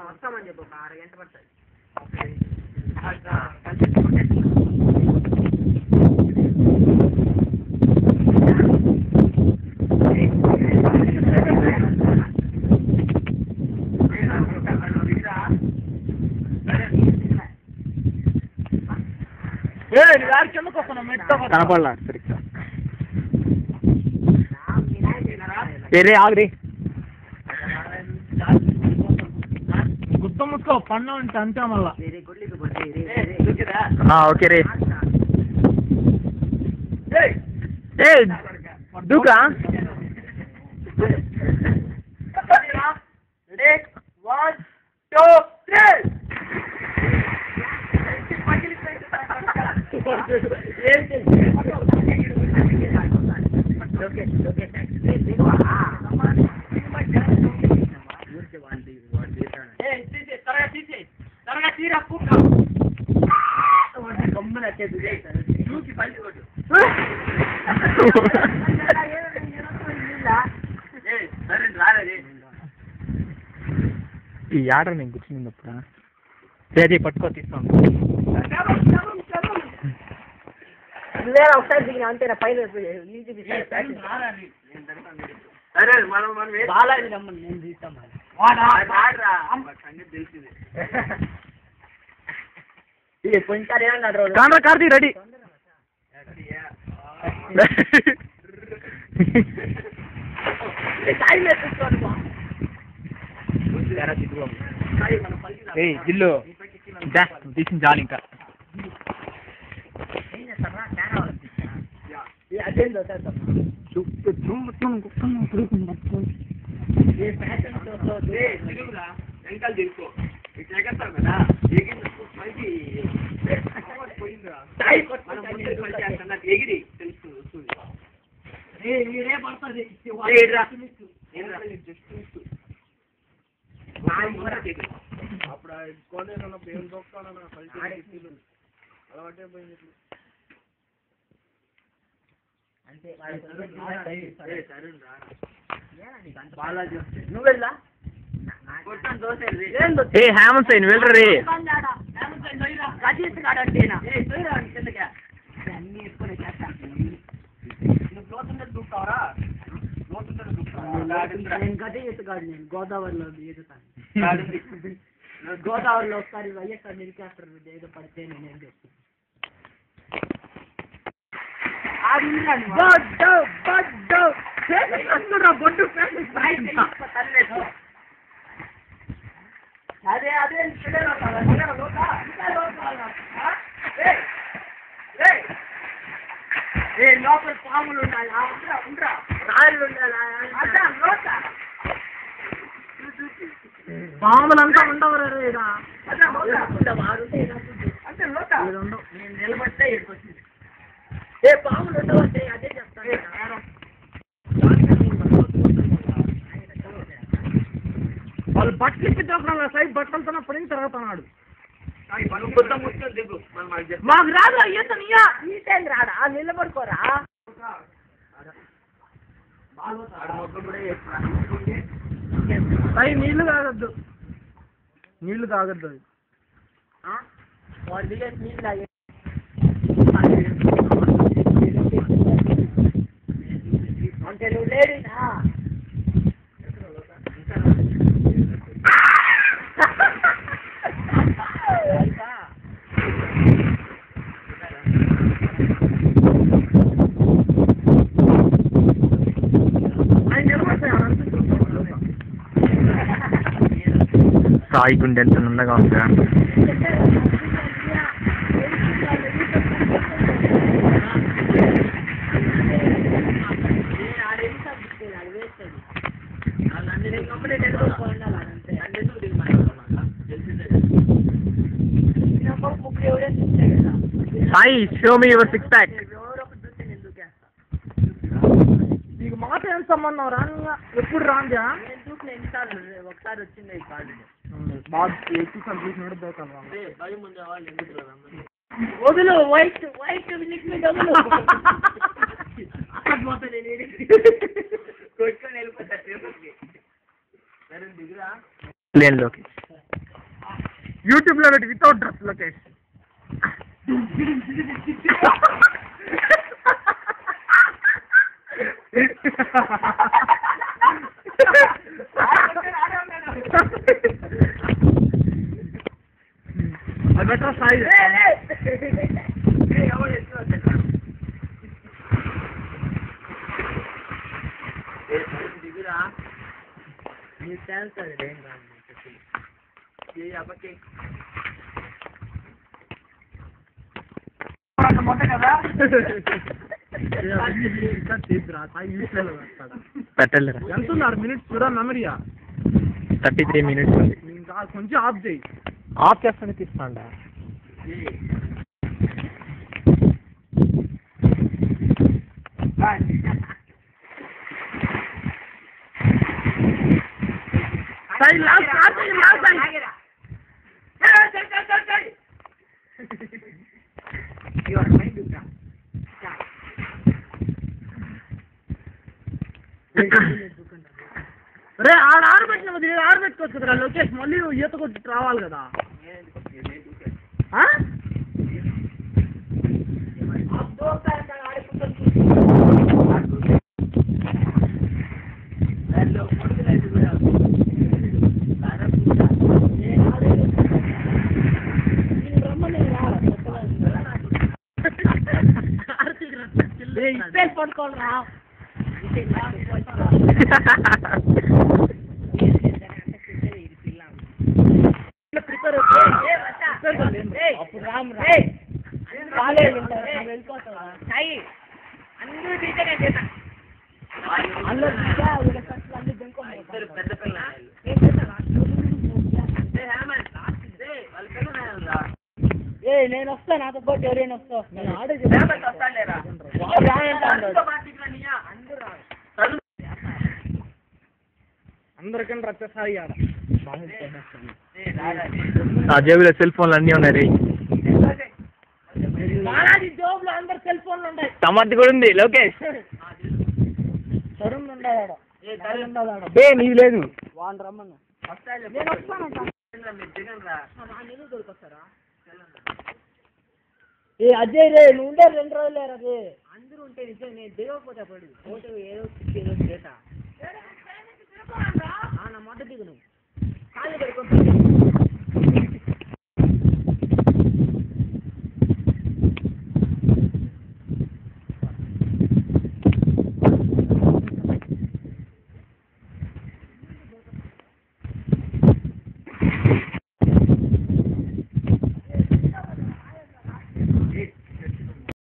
వస్తామని చెప్పు, 6 గంటలు పడుతుంది. కనపడలా సరిగ్గా ఏరే ఆగ్రీ గుత్త ముసుకో పన్ను అంటే అంతే మళ్ళా. ఓకే రే దూకా ఈ ఆర్డర్ నేను కూర్చున్నప్పుడు అదే పట్టుకో తీస్తాను. ఒకసారి దిగిన అంతేనా పైన బాలాజీ రమ్మని నేను తీస్తాను. కొంచెం ఏమన్నా కార్తీ రెడీ జిల్లు తీసిన చాలు ఇంకా వెంకలు తీసుకో ఎగతాం కదా ఎగిరి తెలుస్తుంది అప్పుడు అలవాటే పోయింది. నువ్వు వెళ్ళా హేమంత్ సైన్ వెళ్ళరే రాజేష్ గాడంటేనా అన్ని ఎక్కువ చేస్తా. నువ్వు లోతుండే దూకుతావరా? నేను గదే ఎత్తుగాడు, నేను గోదావరిలో ఎదుగుతాను. గోదావరిలో ఒకసారి వైఎస్ఆర్ నిలికేస్తారు ఏదో పడితే నేనేం చేస్తాను. అదే అదే లోపల పాములు ఉండాలి, రాళ్ళు ఉండాలి. పాములంతా ఉండవు అంటే లోత నేను నిలబడితే ఎడుకొచ్చింది. ఏ పాములు ఉండవు అంటే అదే చెప్తాను. వాళ్ళు బట్టలు ఇప్పించినప్పుడు సైడ్ బట్టలతో పడిన తిరుగుతున్నాడు. మాకు రాదు అయ్యా నీటేం రాడా? నిలబడుకోరా. నీళ్లు తాగద్దు, నీళ్లు తాగద్దు. వాడు దిగేసి నీళ్ళు తాగే అంటే నువ్వు లేడీనా? సాయి గుండె ఎంత నుండగా ఉందా? Sai show me your six pack. ఎవరో ఒకటి చూస్తే నేను దూకేస్తా. నీకు మాట ఏం సంబంధం రానిగా ఎప్పుడు రాంజా నేను దూకిన ఎన్నిసార్లు ఒకసారి వచ్చింది ఈ కార్డు. బాగా ఎక్కువసార్లు చూసినాడు దోకాలి భయం ఉండే వాళ్ళు ఎందుకు వదులు వైట్ లిక్విడ్ వదులు. పోతా నేను కొట్టుకొని వెళ్ళిపోతా తిరుపతికి. సరే దిగురా. లేని లోకేష్ యూట్యూబ్ లో పెట్టి వితౌట్ డ్రెస్ లోకేష్. బెటర్ సాయి దిగురా. నీకు తెలుస్తుంది ఏం కాదు అప్పకి కదా. పెట్టలేరా? ఎంత ఉన్నారు మినిట్స్ చూడ మెమరీయా 33 minutes ఉంది. ఇంకా కొంచెం ఆఫ్ చేయి. ఆఫ్ చేస్తానే తీస్తాండా. రే ఆడబెట్టిన ఆడబెట్టుకోవచ్చు కదా లోకేష్. మళ్ళీ ఈత కొట్టి రావాలి కదా. పడుకోరా. అప్పుడు రామ్ వెళ్ళిపోతావా సాయి? అందరూ టీచర్ నేను చేస్తా. పెద్ద పిల్లలు నేను వస్తా. నాతో పాటు ఎవరైనా వస్తా. నేను ఆడే అందరికన్నా రచ్చసాయి ఆడ. ఆ జేబులో సెల్ ఫోన్లు అన్నీ ఉన్నాయి. జోబులో అందరు సెల్ ఫోన్లు ఉంటాయి. సమర్థి కూడా ఉంది లోకేష్. తరుణ్ ఉండదు. నీది లేదు. వాళ్ళు రమ్మను. ఏ అజయ్ రే నువ్వు ఉండే 2 రోజులు రే. అందరూ ఉంటే నిజం నేను దిగకపోతే పడు ఫోటో ఏదో చేత